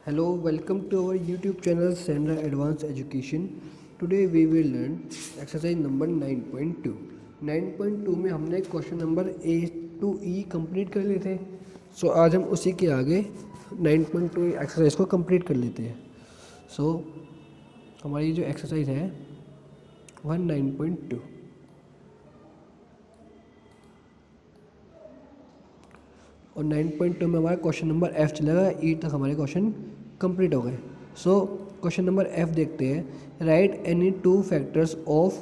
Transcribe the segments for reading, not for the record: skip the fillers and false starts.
Hello, welcome to our YouTube channel Sandra Advanced Education. Today we will learn exercise number 9.2. 9.2 में हमने question number A to E complete कर लिए थे. आज हम उसी के आगे 9.2 एक्सरसाइज को कंप्लीट कर लेते हैं. हमारी जो एक्सरसाइज है वह 9.2 और 9.2 में हमारा क्वेश्चन नंबर F चलेगा. ई तक हमारे क्वेश्चन कंप्लीट हो गए. क्वेश्चन नंबर F देखते हैं. Right any two factors of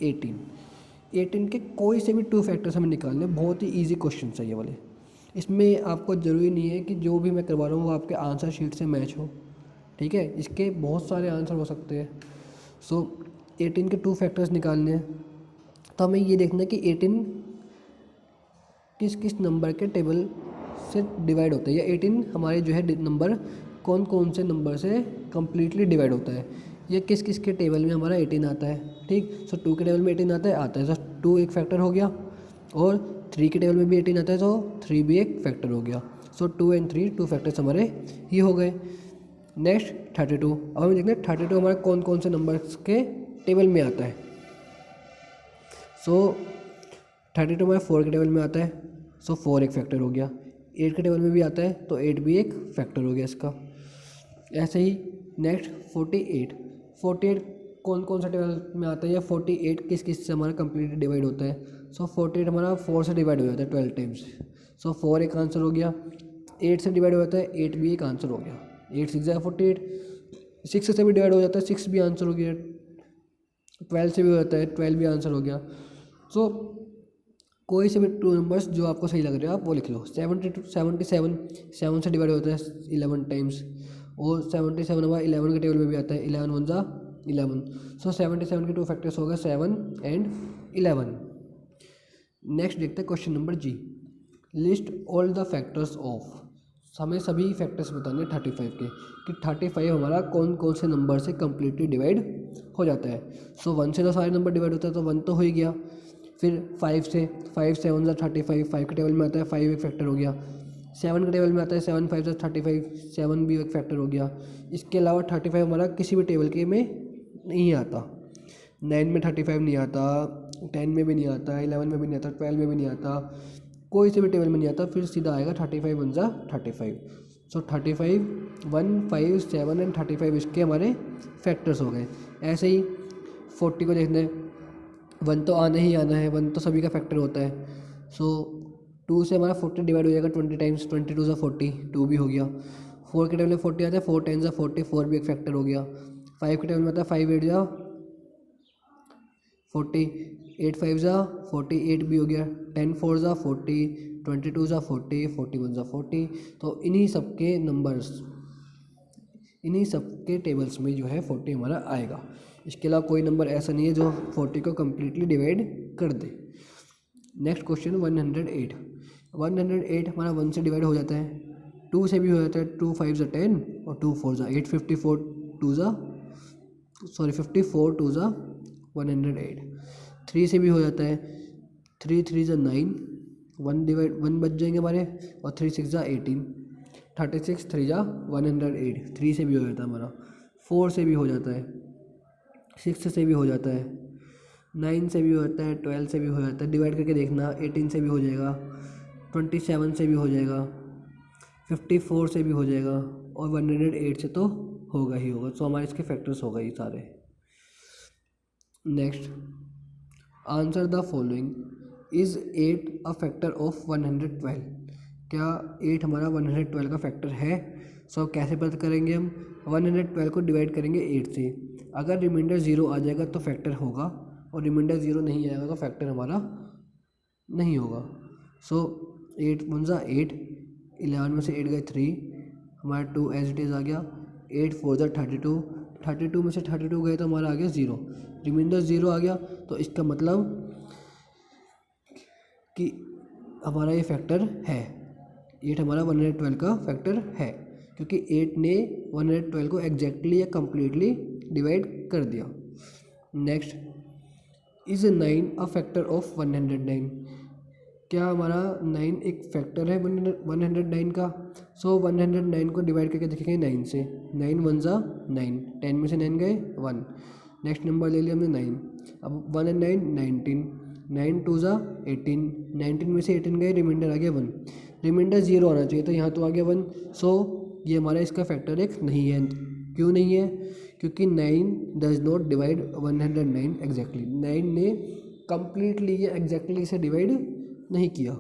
18 के कोई से भी टू फैक्टर्स हमें निकालने. बहुत ही ईजी क्वेश्चन है ये वाले. इसमें आपको ज़रूरी नहीं है कि जो भी मैं करवा रहा हूँ वो आपके आंसर शीट से मैच हो. ठीक है, इसके बहुत सारे आंसर हो सकते हैं. 18 के टू फैक्टर्स निकालने हैं तो हमें ये देखना है कि 18 किस किस नंबर के टेबल से डिवाइड होता है, या 18 हमारे जो है नंबर कौन कौन से नंबर से कम्प्लीटली डिवाइड होता है, ये किस किस के टेबल में हमारा 18 आता है. ठीक, 2 के टेबल में 18 आता है. 2 एक फैक्टर हो गया और 3 के टेबल में भी 18 आता है, तो 3 भी एक फैक्टर हो गया. 2 एंड 3 टू फैक्टर्स हमारे ये हो गए. नेक्स्ट 32. अब हमें देखना है 32 हमारे कौन कौन से नंबर्स के टेबल में आता है. 32 हमारे 4 के टेबल में आता है, 4 एक फैक्टर हो गया. 8 के टेबल में भी आता है तो 8 भी एक फैक्टर हो गया इसका. ऐसे ही नेक्स्ट 48 कौन कौन सा टेबल में आता है, या 48 किस किस से हमारा कम्प्लीटली डिवाइड होता है. 48 हमारा 4 से डिवाइड हो जाता है 12 टाइम्स. 4 एक आंसर हो गया. 8 से डिवाइड हो जाता है, 8 भी एक आंसर हो गया. 8 6 48. 6 से भी डिवाइड हो जाता है, 6 भी आंसर हो गया. 12 से भी हो जाता है, 12 भी आंसर हो गया. कोई से भी टू नंबर्स जो आपको सही लग रहे हो आप वो लिख लो. 7 से डिवाइड होता है 11 टाइम्स, और 77 हमारा 11 के टेबल में भी आता है. 11 1 जा 11. 77 के टू फैक्टर्स हो गए 7 एंड 11. नेक्स्ट देखते हैं question number G. List all the factors of. हमें सभी फैक्टर्स बताने 35 के, कि 35 हमारा कौन कौन से नंबर से कम्प्लीटली डिवाइड हो जाता है. 1 से तो सारे नंबर डिवाइड होता है, तो 1 तो हो ही गया. फिर 5 से, 5 7 जा 35, 5 के टेबल में आता है, 5 एक फैक्टर हो गया. 7 के टेबल में आता है 7 5 जा 35, 7 भी एक फैक्टर हो गया. इसके अलावा 35 हमारा किसी भी टेबल के में नहीं आता. 9 में 35 नहीं आता, 10 में भी नहीं आता, 11 में भी नहीं आता, 12 में भी नहीं आता, कोई से भी टेबल में नहीं आता. फिर सीधा आएगा 35 1 जा 35. 35 1 5 7 एंड 35 इसके हमारे फैक्टर्स हो गए. ऐसे ही 40 को देखते हैं. 1 तो आना ही आना है, 1 तो सभी का फैक्टर होता है. 2 से हमारा 40 डिवाइड हो जाएगा 20 टाइम्स. 22 जा 40, 2 भी हो गया. 4 के टेबल में 40 आता है, 4 10 जा 40, 4 भी एक फैक्टर हो गया. 5 के टेबल में आता है 5 8 जा 40, 8 5 जा 40, 8 भी हो गया. 10 4 जा 40, 22 जा 40, 41 जा 40. तो इन्हीं सब के नंबर्स, इन्हीं सब के टेबल्स में जो है 40 हमारा आएगा. इसके अलावा कोई नंबर ऐसा नहीं है जो 40 को कम्प्लीटली डिवाइड कर दे. Next question 108. 108 हमारा 1 से डिवाइड हो जाता है, 2 से भी हो जाता है. 2 5 जा 10 और 2 4 जा 8. 54 2 जा 108. 3 से भी हो जाता है, 3 3 जा 9, 1 बच जाएंगे हमारे, और 3 6 जा 18. 36 3 जा 108. 3 से भी हो जाता है हमारा. 4 से भी हो जाता है, 6 से भी हो जाता है, 9 से भी हो जाता है, 12 से भी हो जाता है. डिवाइड करके देखना, 18 से भी हो जाएगा, 27 से भी हो जाएगा, 54 से भी हो जाएगा, और 108 से तो होगा ही होगा. हमारे इसके फैक्टर्स हो गए सारे. Next, answer the following. Is 8 a factor of 112. क्या 8 हमारा 112 का फैक्टर है. कैसे पता करेंगे हम. 112 को डिवाइड करेंगे 8 से. अगर रिमाइंडर 0 आ जाएगा तो फैक्टर होगा, और रिमाइंडर 0 नहीं आएगा तो फैक्टर हमारा नहीं होगा. 8 1 जा 8, 11 में से 8 गए 3, हमारा 2 एज इट इज़ आ गया. 8 4 जा 32, 32 में से 32 गए तो हमारा आ गया 0. रिमाइंडर 0 आ गया, तो इसका मतलब कि हमारा ये फैक्टर है. 8 हमारा 112 का फैक्टर है, क्योंकि 8 ने 112 को एग्जैक्टली या कम्प्लीटली डिवाइड कर दिया. Next, is 9 a factor of 109. क्या हमारा 9 एक फैक्टर है 109 का? सो 109 को डिवाइड करके देखेंगे 9 से। 9 वन ज़ा 9, 10 में से 9 गए 1। नेक्स्ट नंबर ले लिया हमने 9। अब 1 एंड 9 19, 9 टू ज़ा 18, 19 में से 18 गए, रिमाइंडर आ गया 1। रिमाइंडर 0 आना चाहिए, तो यहाँ तो आ गया 1। सो ये हमारा इसका फैक्टर एक नहीं है। क्यों नहीं है? क्योंकि 9 डज नॉट डिवाइड 109 एग्जैक्टली। 9 ने कम्प्लीटली ये एग्जैक्टली इसे डिवाइड नहीं किया।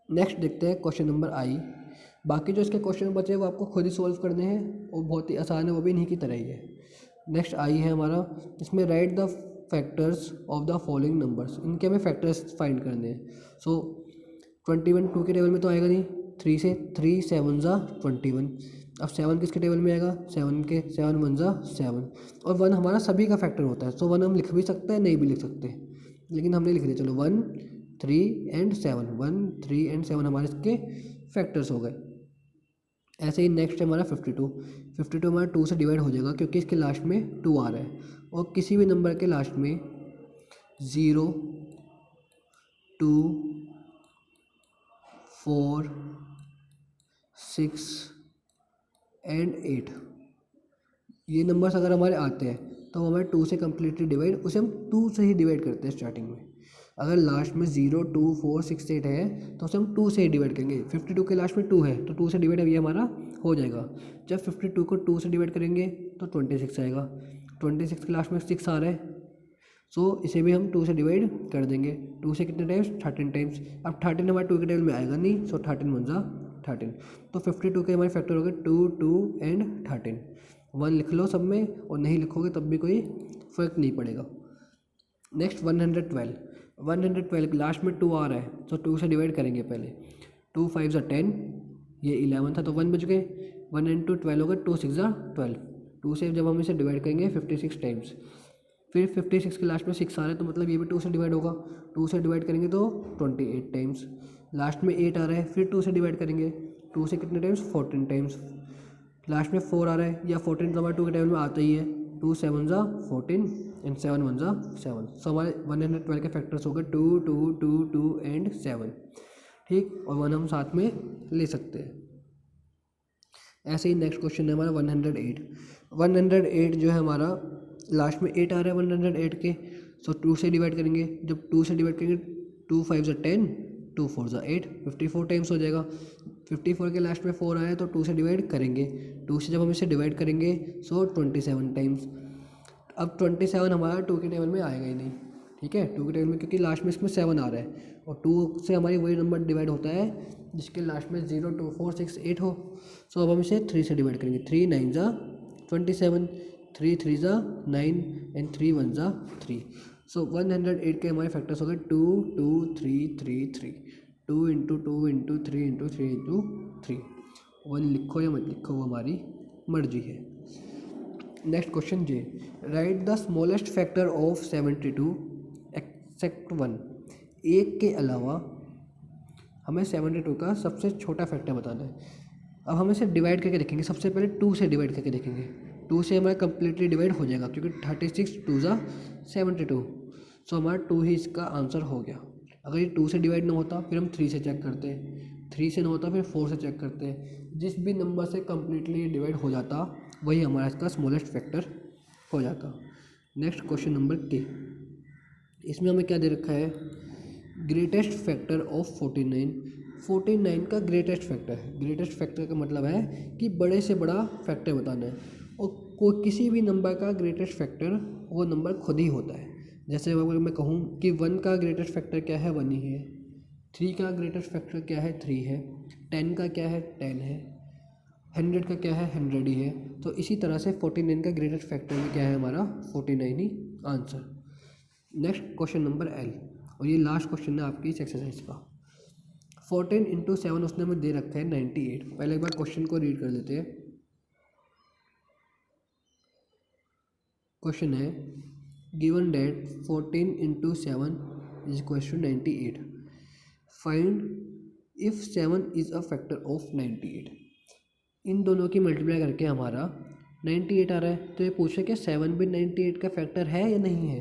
नेक्स्ट देखते हैं क्वेश्चन नंबर आई। बाकी जो इसके क्वेश्चन बचे वो आपको खुद ही सॉल्व करने हैं, वो बहुत ही आसान है, वो भी इन्हीं की तरह ही है। नेक्स्ट आई है हमारा, इसमें right the factors of the following numbers. इनके हमें फैक्टर्स फाइंड करने हैं। सो 21 2 के टेबल में तो आएगा नहीं, 3 से 3 7 ज़ा 21। अब 7 किसके टेबल में आएगा? 7 के 7 1 ज़ा 7, और 1 हमारा सभी का फैक्टर होता है। सो 1 हम लिख भी सकते हैं, नहीं भी लिख सकते, लेकिन हमने लिख दिया। चलो 1 3 एंड 7, 1 3 एंड 7 हमारे इसके फैक्टर्स हो गए। ऐसे ही नेक्स्ट है हमारा 52। 52 हमारा 2 से डिवाइड हो जाएगा क्योंकि इसके लास्ट में 2 आ रहा है, और किसी भी नंबर के लास्ट में 0 2 4 6 एंड 8 ये नंबर्स अगर हमारे आते हैं तो हमारे 2 से कम्प्लीटली डिवाइड, उसे हम 2 से ही डिवाइड करते हैं स्टार्टिंग में। अगर लास्ट में 0 2 4 6 8 है तो उसे हम 2 से ही डिवाइड करेंगे। 52 के लास्ट में 2 है तो 2 से डिवाइड ये हमारा हो जाएगा। जब 52 को 2 से डिवाइड करेंगे तो 26 आएगा। 26 के लास्ट में 6 आ रहा है, सो इसे भी हम 2 से डिवाइड कर देंगे। 2 से कितने टाइम्स? 13 टाइम्स। अब 13 हमारे 2 के टेबल में आएगा नहीं, सो 13 1 ज़ा 13। तो 52 के हमारे फैक्टर हो गए 2 2 एंड 13। 1 लिख लो सब में, और नहीं लिखोगे तब भी कोई फ़र्क नहीं पड़ेगा। नेक्स्ट 112। 112 लास्ट में 2 आ रहा है, तो 2 से डिवाइड करेंगे पहले। 2 5 ज़ा 10, ये 11 था तो 1 बच गए। 1 एंड 2 12 हो गए, 2 6 ज़ा 12। 2 से जब हम इसे डिवाइड करेंगे 56 टाइम्स, फिर 56 के लास्ट में 6 आ रहा है तो मतलब ये भी 2 से डिवाइड होगा। 2 से डिवाइड करेंगे तो 28 टाइम्स। लास्ट में 8 आ रहा है, फिर 2 से डिवाइड करेंगे। 2 से कितने टाइम्स? 14 टाइम्स। लास्ट में 4 आ रहा है, या 14 तो हमारे 2 के टेबल में आता ही है। 2 7 ज़ा 14 एंड 7 1 ज़ा 7। सो हमारे 112 के फैक्टर्स हो गए 2 2 2 2 एंड 7। ठीक, और 1 हम साथ में ले सकते हैं। ऐसे ही नेक्स्ट क्वेश्चन है हमारा 108। 108 जो है हमारा लास्ट में 8 आ रहा है 108 के, सो 2 से डिवाइड करेंगे। जब 2 से डिवाइड करेंगे 2 5 ज़ा 10, 2 4 ज़ा 8, 54 टाइम्स हो जाएगा। 54 के लास्ट में 4 आया तो 2 से डिवाइड करेंगे। 2 से जब हम इसे डिवाइड करेंगे सो 27 टाइम्स। अब 27 हमारा 2 के टेबल में आएगा ही नहीं, ठीक है, 2 के टेबल में, क्योंकि लास्ट में इसमें 7 आ रहा है, और 2 से हमारी वही नंबर डिवाइड होता है जिसके लास्ट में 0 2 4 6 8 हो। सो अब हम इसे 3 से डिवाइड करेंगे। 3 9 ज़ा 27, 3 3 ज़ा 9 एंड 3 1 ज़ा 3। सो 108 के हमारे फैक्टर्स हो गए 2 2 3 3 3। 2 इंटू 2 इंटू 3 इंटू 3 इंटू 3। 1 लिखो या मत लिखो वो हमारी मर्जी है। Next question J, write the smallest factor of 72 except 1। एक के अलावा हमें 72 का सबसे छोटा फैक्टर बताना है। अब हम इसे डिवाइड करके देखेंगे। सबसे पहले 2 से डिवाइड करके देखेंगे। 2 से हमारा कम्प्लीटली डिवाइड हो जाएगा क्योंकि 36 2 ज़ा 72। सो हमारा 2 ही इसका आंसर हो गया। अगर ये 2 से डिवाइड ना होता फिर हम 3 से चेक करते, 3 से ना होता फिर 4 से चेक करते। जिस भी नंबर से कम्प्लीटली डिवाइड हो जाता वही हमारा इसका स्मॉलेस्ट फैक्टर हो जाता। नेक्स्ट क्वेश्चन नंबर के, इसमें हमें क्या दे रखा है? Greatest factor of 49। 49 का ग्रेटेस्ट फैक्टर है। ग्रेटेस्ट फैक्टर का मतलब है कि बड़े से बड़ा फैक्टर बताना है, और कोई किसी भी नंबर का ग्रेटेस्ट फैक्टर वो नंबर खुद ही होता है। जैसे अगर मैं कहूँ कि 1 का ग्रेटेस्ट फैक्टर क्या है? 1 ही है। 3 का ग्रेटेस्ट फैक्टर क्या है? 3 है। 10 का क्या है? 10 है। 100 का क्या है? 100 ही है। तो इसी तरह से 49 का ग्रेटेस्ट फैक्टर में क्या है हमारा? 49 ही answer. Next question number L, और ये लास्ट क्वेश्चन है आपकी इस एक्सरसाइज का। 14 इंटू 7 उसने हमें दे रखा है 98। पहले एक बार क्वेश्चन को रीड कर लेते हैं। क्वेश्चन है given that 14 into 7 is equal to 98। Find if 7 is a factor of 98। इन दोनों की मल्टीप्लाई करके हमारा 98 आ रहा है, तो ये पूछे कि 7 भी 98 का फैक्टर है या नहीं है।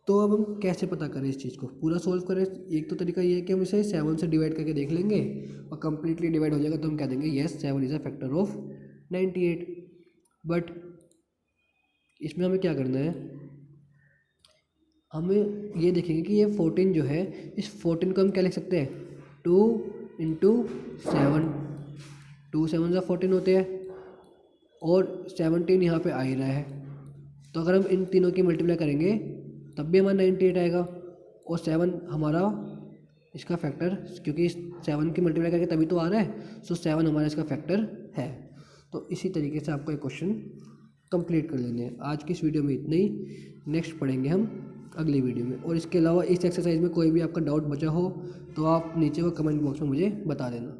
तो अब हम कैसे पता करें इस चीज़ को, पूरा सोल्व करें? एक तो तरीका ये है कि हम इसे 7 से डिवाइड करके देख लेंगे और कम्प्लीटली डिवाइड हो जाएगा तो हम कह देंगे yes 7 is a factor of 98। But इसमें हमें क्या करना है, हमें ये देखेंगे कि ये 14 जो है, इस 14 को हम क्या लिख सकते हैं, 2 इंटू 7, 2 7 जा 14 होते हैं और 17 यहाँ पे आ ही रहा है। तो अगर हम इन तीनों की मल्टीप्लाई करेंगे तब भी हमारा 98 आएगा और 7 हमारा इसका फैक्टर, क्योंकि इस 7 की मल्टीप्लाई करके तभी तो आ रहा है, सो 7 हमारा इसका फैक्टर है। तो इसी तरीके से आपको एक क्वेश्चन कंप्लीट कर लेने हैं। आज की इस वीडियो में इतना ही, नेक्स्ट पढ़ेंगे हम अगली वीडियो में। और इसके अलावा इस एक्सरसाइज में कोई भी आपका डाउट बचा हो तो आप नीचे वो कमेंट बॉक्स में मुझे बता देना।